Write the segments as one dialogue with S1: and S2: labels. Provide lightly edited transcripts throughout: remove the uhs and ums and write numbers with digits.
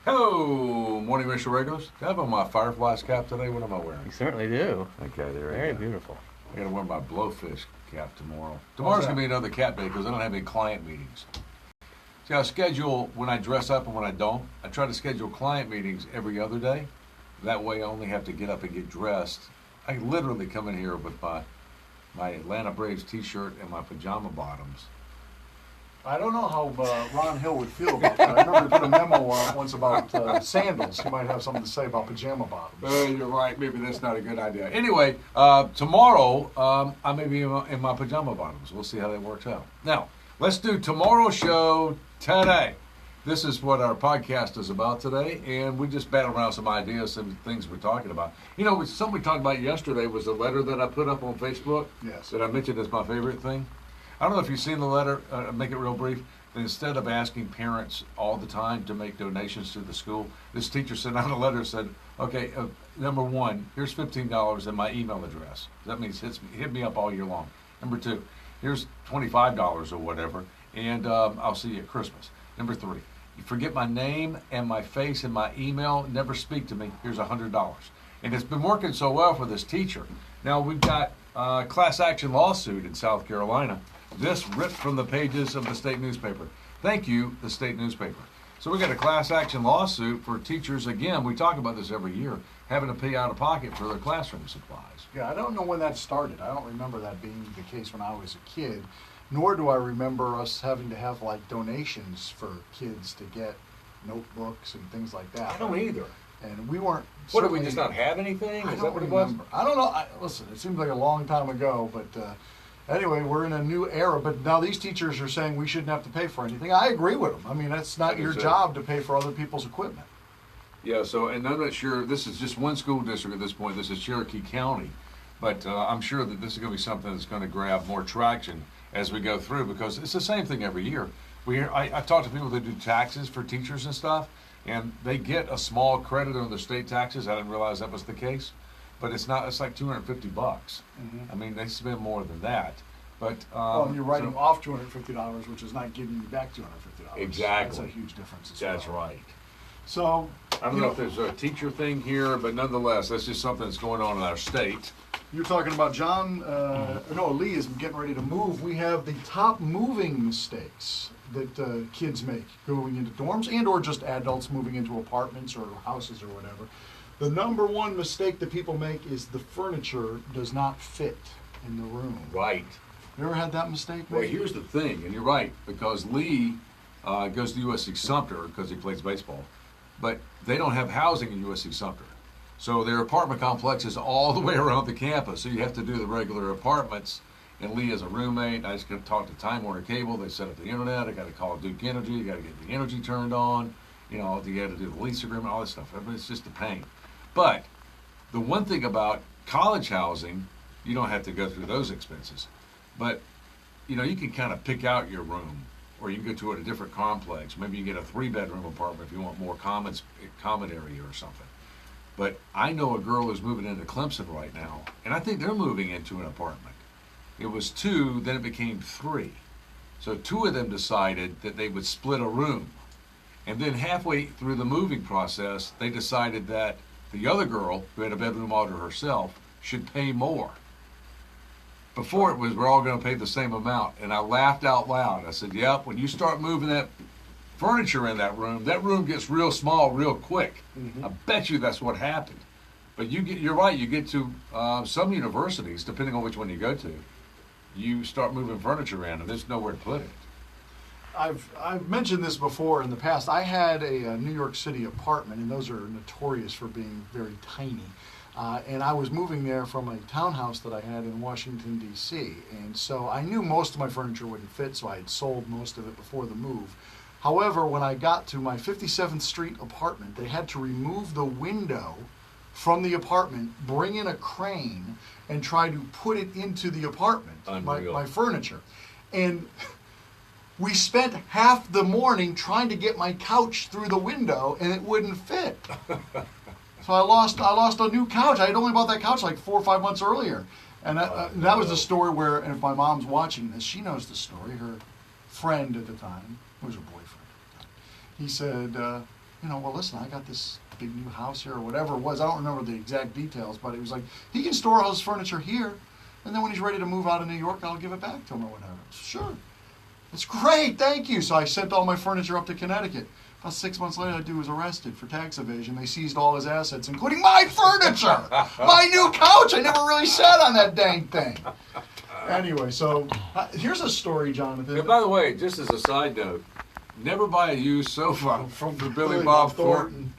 S1: Hello, morning, Mr. Regulars. Can I have on my Fireflies cap today? What am I wearing?
S2: You certainly do.
S1: Okay, there we
S2: Very
S1: go.
S2: beautiful.
S1: I gotta wear my blowfish cap tomorrow. Tomorrow's gonna be another cat day because I don't have any client meetings. See, I schedule when I dress up and when I don't. I try to schedule client meetings every other day. That way I only have to get up and get dressed. I literally come in here with my Atlanta Braves t-shirt and my pajama bottoms.
S3: I don't know how Ron Hill would feel about that. I remember he put a memo out once about sandals. He might have something to say about pajama bottoms.
S1: You're right. Maybe that's not a good idea. Anyway, tomorrow I may be in my pajama bottoms. We'll see how that works out. Now, let's do tomorrow's show today. This is what our podcast is about today, and we just battle around some ideas, some things we're talking about. You know, something we talked about yesterday was the letter that I put up on Facebook.
S3: Yes.
S1: That I mentioned as my favorite thing. I don't know if you've seen the letter. Make it real brief. Instead of asking parents all the time to make donations to the school, this teacher sent out a letter and said, okay, number one, here's $15 and my email address. That means hit me up all year long. Number two, here's $25 or whatever, and I'll see you at Christmas. Number three, you forget my name and my face and my email, never speak to me, here's $100. And it's been working so well for this teacher. Now we've got a class action lawsuit in South Carolina. This ripped from the pages of the state newspaper. Thank you, the state newspaper. So we got a class action lawsuit for teachers. Again, we talk about this every year, having to pay out of pocket for their classroom supplies.
S3: Yeah, I don't know when that started. I don't remember that being the case when I was a kid, nor do I remember us having to have like donations for kids to get notebooks and things like that.
S1: I don't either.
S3: And we weren't.
S1: What, do we just not have anything?
S3: I
S1: Is
S3: don't
S1: that what it was?
S3: remember. I don't know. Listen, it seems like a long time ago, but anyway, we're in a new era. But now these teachers are saying we shouldn't have to pay for anything. I agree with them. I mean, that's not your job to pay for other people's equipment.
S1: Yeah, so, and I'm not sure, this is just one school district at this point. This is Cherokee County. But I'm sure that this is going to be something that's going to grab more traction as we go through, because it's the same thing every year. I talk to people that do taxes for teachers and stuff, and they get a small credit on their state taxes. I didn't realize that was the case. But it's like $250.
S3: Mm-hmm.
S1: I mean, they spend more than that. But
S3: And you're writing off $250, which is not giving you back $250.
S1: Exactly.
S3: That's a huge difference as
S1: That's
S3: well.
S1: right.
S3: So
S1: I don't know if there's a teacher thing here, but nonetheless, that's just something that's going on in our state.
S3: You're talking about John, Lee is getting ready to move. We have the top moving mistakes that kids make going into dorms and or just adults moving into apartments or houses or whatever. The number one mistake that people make is the furniture does not fit in the room.
S1: Right.
S3: You ever had that mistake?
S1: Well, here's the thing, and you're right, because Lee goes to USC Sumter because he plays baseball, but they don't have housing in USC Sumter. So their apartment complex is all the way around the campus, so you have to do the regular apartments. And Lee is a roommate. I just got to talk to Time Warner Cable. They set up the internet. I got to call Duke Energy. You got to get the energy turned on. You know, you got to do the lease agreement, all this stuff. I mean, it's just a pain. But the one thing about college housing, you don't have to go through those expenses. But, you know, you can kind of pick out your room, or you can go to a different complex. Maybe you get a 3-bedroom apartment if you want more common area or something. But I know a girl who's moving into Clemson right now, and I think they're moving into an apartment. It was 2, then it became 3. So 2 of them decided that they would split a room. And then halfway through the moving process, they decided that the other girl, who had a bedroom all to herself, should pay more. Before it was, we're all going to pay the same amount. And I laughed out loud. I said, yep, when you start moving that furniture in that room gets real small real quick. Mm-hmm. I bet you that's what happened. But you're right, you get to some universities, depending on which one you go to, you start moving furniture around and there's nowhere to put it.
S3: I've mentioned this before in the past. I had a New York City apartment, and those are notorious for being very tiny. And I was moving there from a townhouse that I had in Washington, D.C. And so I knew most of my furniture wouldn't fit, so I had sold most of it before the move. However, when I got to my 57th Street apartment, they had to remove the window from the apartment, bring in a crane, and try to put it into the apartment, my furniture. And we spent half the morning trying to get my couch through the window, and it wouldn't fit. So I lost a new couch. I had only bought that couch like 4 or 5 months earlier. And that was the story where, and if my mom's watching this, she knows the story. Her friend at the time, who was her boyfriend at the time, he said, well, listen, I got this big new house here or whatever it was. I don't remember the exact details, but it was like, he can store all his furniture here, and then when he's ready to move out of New York, I'll give it back to him or whatever. Sure. It's great, thank you. So I sent all my furniture up to Connecticut. About 6 months later, that dude was arrested for tax evasion. They seized all his assets, including my furniture, my new couch. I never really sat on that dang thing. Anyway, so here's a story, Jonathan.
S1: And by the way, just as a side note, never buy a used sofa from the Billy Bob Thornton.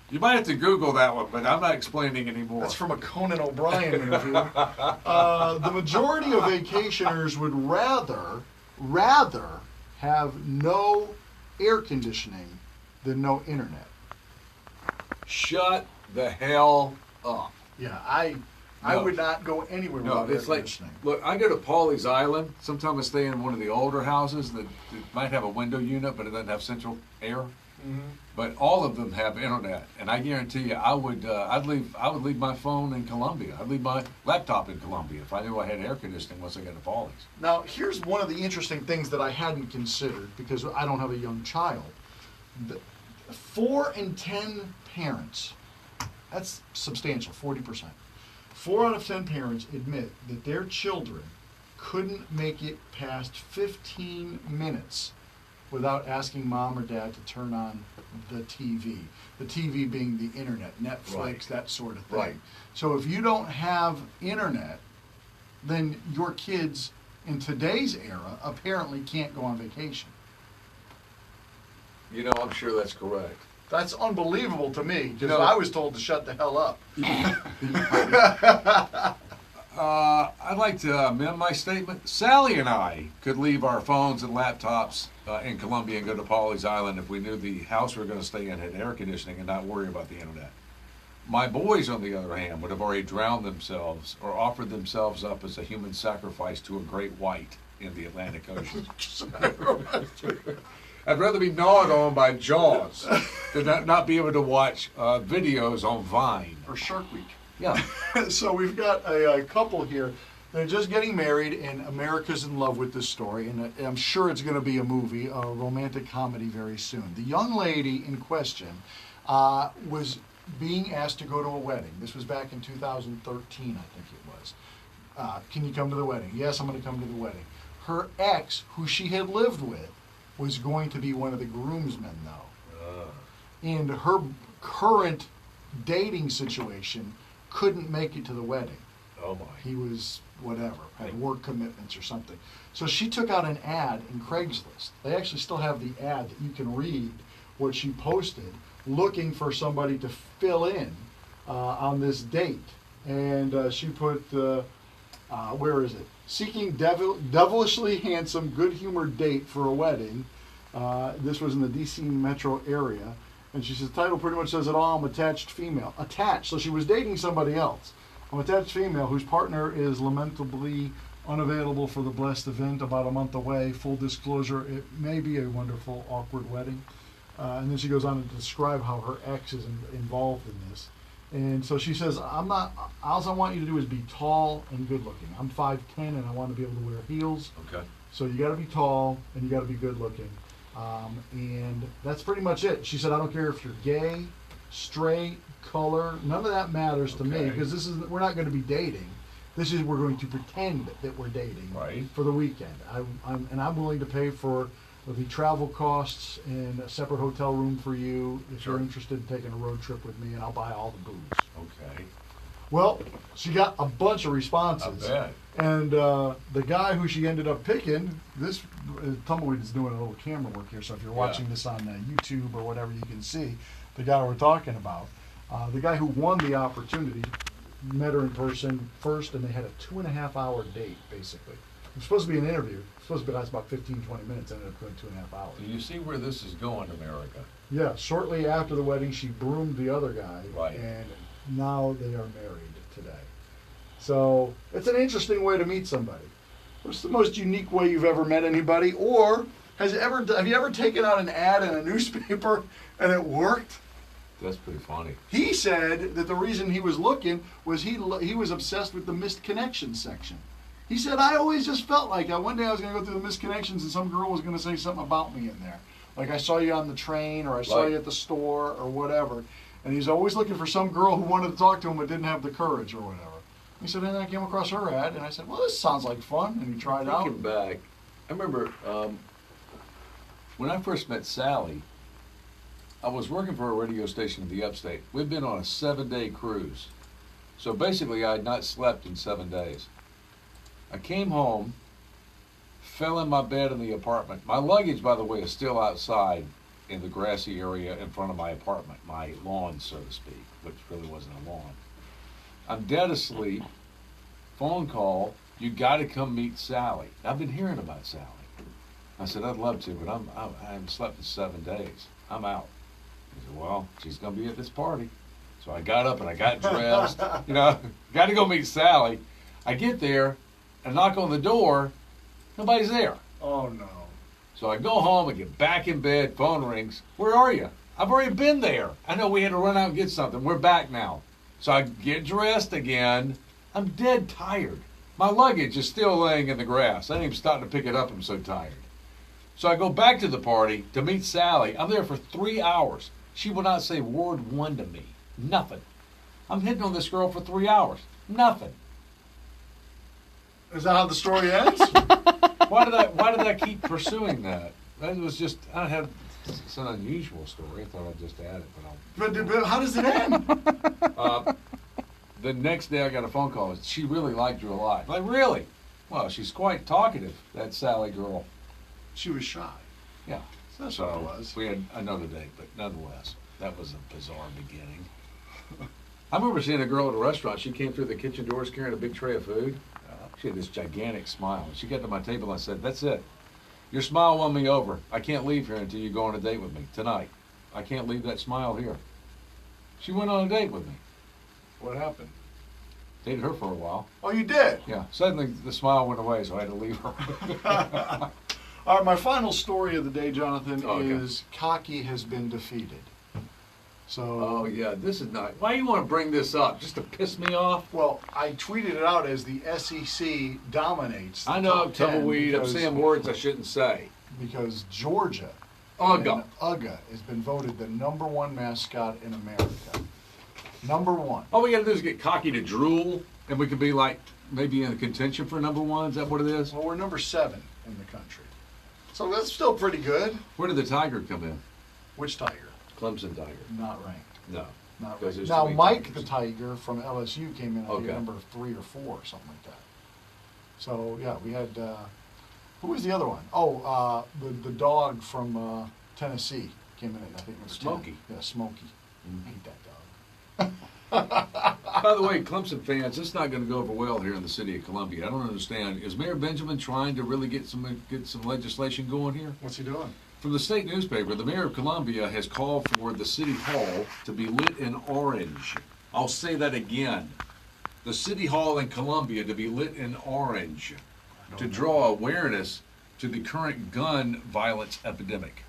S1: You might have to Google that one, but I'm not explaining anymore.
S3: That's from a Conan O'Brien interview. The majority of vacationers would rather have no air conditioning than no internet.
S1: Shut the hell up.
S3: Yeah, I would not go anywhere without air conditioning.
S1: Look, I go to Pawleys Island. Sometimes I stay in one of the older houses that might have a window unit, but it doesn't have central air. Mm-hmm. But all of them have internet, and I guarantee you, I would leave my phone in Colombia. I'd leave my laptop in Colombia if I knew I had air conditioning once I got to Pawleys.
S3: Now, here's one of the interesting things that I hadn't considered because I don't have a young child. 4 in 10 parents, that's substantial, 40%. 4 out of 10 parents admit that their children couldn't make it past 15 minutes without asking mom or dad to turn on the TV. The TV being the internet, Netflix, right. That sort of thing.
S1: Right.
S3: So if you don't have internet, then your kids in today's era apparently can't go on vacation.
S1: I'm sure that's correct.
S3: That's unbelievable to me, because I was told to shut the hell up.
S1: I'd like to amend my statement. Sally and I could leave our phones and laptops in Colombia and go to Pawleys Island if we knew the house we were going to stay in had air conditioning and not worry about the internet. My boys, on the other hand, would have already drowned themselves or offered themselves up as a human sacrifice to a great white in the Atlantic Ocean. I'd rather be gnawed on by Jaws than not be able to watch videos on Vine.
S3: Or Shark Week.
S1: Yeah.
S3: So we've got a couple here. They're just getting married, and America's in love with this story, and I'm sure it's going to be a movie, a romantic comedy very soon. The young lady in question was being asked to go to a wedding. This was back in 2013, I think it was. Can you come to the wedding? Yes, I'm going to come to the wedding. Her ex, who she had lived with, was going to be one of the groomsmen, though. And her current dating situation couldn't make it to the wedding.
S1: Oh my.
S3: He was whatever, had work commitments or something. So she took out an ad in Craigslist. They actually still have the ad that you can read what she posted, looking for somebody to fill in on this date. And she put, where is it? Seeking devilishly handsome, good-humored date for a wedding. This was in the D.C. metro area. And she says, the title pretty much says it all. I'm attached female. Attached. So she was dating somebody else. I'm attached female whose partner is lamentably unavailable for the blessed event about a month away. Full disclosure, it may be a wonderful, awkward wedding. And then she goes on to describe how her ex is involved in this. And so she says, all I want you to do is be tall and good looking. I'm 5'10", and I want to be able to wear heels.
S1: Okay.
S3: So you got to be tall and you got to be good looking. And that's pretty much it. She said, I don't care if you're gay, straight, color, none of that matters to me, because we're not going to be dating. We're going to pretend that we're dating for the weekend. I'm willing to pay for the travel costs and a separate hotel room for you if you're interested in taking a road trip with me, and I'll buy all the booze. Okay. Well, she got a bunch of responses.
S1: I bet.
S3: And the guy who she ended up picking, this Tumbleweed is doing a little camera work here, so if you're watching this on YouTube or whatever, you can see the guy we're talking about. The guy who won the opportunity met her in person first, and they had a 2.5-hour date, basically. It was supposed to be an interview. It was supposed to last about 15-20 minutes, ended up going 2.5 hours.
S1: Do you see where this is going, America?
S3: Yeah, shortly after the wedding, she broomed the other guy,
S1: right.
S3: And now they are married today. So it's an interesting way to meet somebody. What's the most unique way you've ever met anybody? Or have you ever taken out an ad in a newspaper and it worked?
S1: That's pretty funny.
S3: He said that the reason he was looking was he was obsessed with the missed connections section. He said, I always just felt like one day I was going to go through the missed connections and some girl was going to say something about me in there. Like I saw you on the train, or I saw
S1: Right.
S3: you at the store, or whatever. And he's always looking for some girl who wanted to talk to him but didn't have the courage or whatever. He said, and then I came across her ad, and I said, well, this sounds like fun. And he tried out.
S1: Thinking back, I remember when I first met Sally, I was working for a radio station in the upstate. We'd been on a 7-day cruise. So basically, I had not slept in 7 days. I came home, fell in my bed in the apartment. My luggage, by the way, is still outside in the grassy area in front of my apartment, my lawn, so to speak, which really wasn't a lawn. I'm dead asleep. Phone call, you got to come meet Sally. I've been hearing about Sally. I said, I'd love to, but I haven't slept in 7 days. I'm out. He said, well, she's going to be at this party. So I got up and I got dressed. Got to go meet Sally. I get there, I knock on the door, nobody's there.
S3: Oh, no.
S1: So I go home, I get back in bed, phone rings. Where are you? I've already been there. I know we had to run out and get something. We're back now. So I get dressed again. I'm dead tired. My luggage is still laying in the grass. I ain't even starting to pick it up. I'm so tired. So I go back to the party to meet Sally. I'm there for 3 hours. She will not say word one to me. Nothing. I'm hitting on this girl for 3 hours. Nothing.
S3: Is that how the story ends?
S1: Why did I keep pursuing that? That was just, it's an unusual story. I thought I'd just add it,
S3: But how does it end?
S1: The next day I got a phone call. She really liked you a lot. Like, really? Well, she's quite talkative, that Sally girl.
S3: She was shy.
S1: Yeah.
S3: That's what it was.
S1: We had another date, but nonetheless, that was a bizarre beginning. I remember seeing a girl at a restaurant. She came through the kitchen doors carrying a big tray of food. She had this gigantic smile. She got to my table and I said, that's it. Your smile won me over. I can't leave here until you go on a date with me tonight. I can't leave that smile here. She went on a date with me.
S3: What happened?
S1: Dated her for a while.
S3: Oh, you did?
S1: Yeah. Suddenly the smile went away, so I had to leave her.
S3: All right, my final story of the day, Jonathan,
S1: Okay.
S3: is Cocky has been defeated. So,
S1: Oh, yeah, this is not. Why do you want to bring this up? Just to piss me off?
S3: well, I tweeted it out as the SEC dominates. The
S1: I know,
S3: top 10
S1: tumbleweed. I'm
S3: because-
S1: saying words I shouldn't say.
S3: Because Georgia,
S1: Ugga.
S3: and Ugga, has been voted the #1 mascot in America. #1.
S1: All we got to do is get Cocky to drool, and we could be like maybe in contention for #1. Is that what it is?
S3: Well, we're #7 in the country. So that's still pretty good.
S1: Where did the Tiger come in?
S3: Which Tiger?
S1: Clemson Tiger.
S3: Not ranked.
S1: No.
S3: Not
S1: Because
S3: ranked.
S1: there's
S3: Now,
S1: too many
S3: Mike
S1: Tigers.
S3: the Tiger from LSU came in, I think,
S1: Okay.
S3: number 3 or 4 or something like that. So, yeah, we had, who was the other one? Oh, the dog from Tennessee came in, I think it was 10.
S1: Smokey.
S3: Yeah, Smokey.
S1: Mhm.
S3: I hate that dog.
S1: By the way, Clemson fans, it's not going to go over well here in the city of Columbia. I don't understand. Is Mayor Benjamin trying to really get some legislation going here?
S3: What's he doing?
S1: From the state newspaper, the mayor of Columbia has called for the city hall to be lit in orange. I'll say that again. The city hall in Columbia to be lit in orange to draw awareness to the current gun violence epidemic.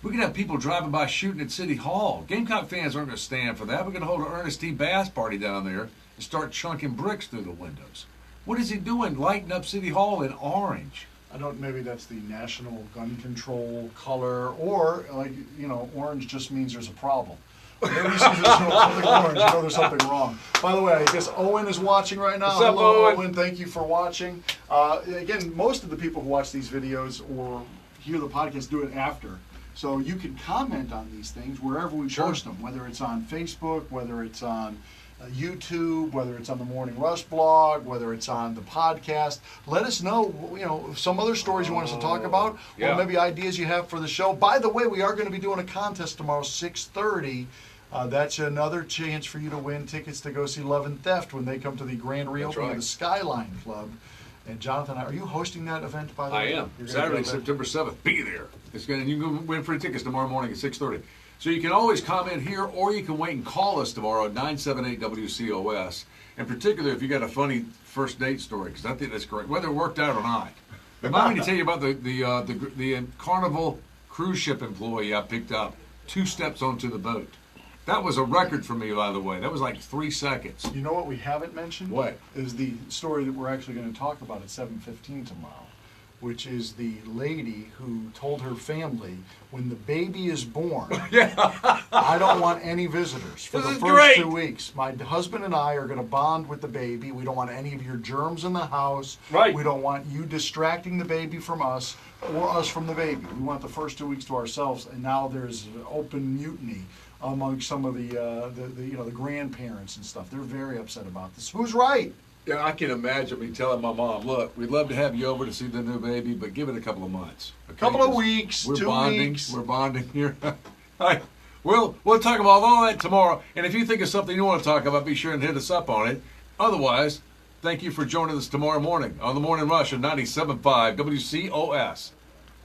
S1: We can have people driving by shooting at City Hall. Gamecock fans aren't going to stand for that. We're going to hold an Ernest T. Bass party down there and start chunking bricks through the windows. What is he doing, lighting up City Hall in orange?
S3: I don't, maybe that's the national gun control color, or, like, orange just means there's a problem. Whenever you see something orange, you know there's something wrong. By the way, I guess Owen is watching right now.
S1: What's up,
S3: Hello,
S1: Owen?
S3: Thank you for watching. Again, most of the people who watch these videos or hear the podcast do it after. So you can comment on these things wherever we
S1: Sure.
S3: post them, whether it's on Facebook, whether it's on YouTube, whether it's on the Morning Rush blog, whether it's on the podcast. Let us know, some other stories you want us to talk about,
S1: Yeah.
S3: or maybe ideas you have for the show. By the way, we are going to be doing a contest tomorrow, 6:30. That's another chance for you to win tickets to go see Love and Theft when they come to the grand reopening
S1: right.
S3: of the Skyline Club. And Jonathan, are you hosting that event, by the
S1: I
S3: way?
S1: am.
S3: You're gonna
S1: Saturday,
S3: do that?
S1: September 7th. Be there. You can win free tickets tomorrow morning at 6:30. So you can always comment here, or you can wait and call us tomorrow at 978-WCOS. In particular, if you got a funny first date story, because I think that's great, whether it worked out or not. Remind me to tell you about the Carnival cruise ship employee I picked up 2 steps onto the boat. That was a record for me, by the way. That was like 3 seconds.
S3: You know what we haven't mentioned?
S1: What?
S3: Is the story that we're actually going to talk about at 7:15 tomorrow. which is the lady who told her family, when the baby is born, I don't want any visitors for
S1: This
S3: the
S1: is
S3: first
S1: great.
S3: 2 weeks. My husband and I are going to bond with the baby. We don't want any of your germs in the house.
S1: Right.
S3: We don't want you distracting the baby from us or us from the baby. We want the first 2 weeks to ourselves. And now there's open mutiny among some of the grandparents and stuff. They're very upset about this. Who's right?
S1: Yeah, I can imagine me telling my mom, look, we'd love to have you over to see the new baby, but give it a couple of months. Okay?
S3: Couple of
S1: 'Cause
S3: weeks,
S1: we're
S3: 2
S1: bonding,
S3: weeks.
S1: We're bonding here. All right. We'll talk about all that tomorrow. And if you think of something you want to talk about, be sure and hit us up on it. Otherwise, thank you for joining us tomorrow morning on the Morning Rush at 97.5 WCOS.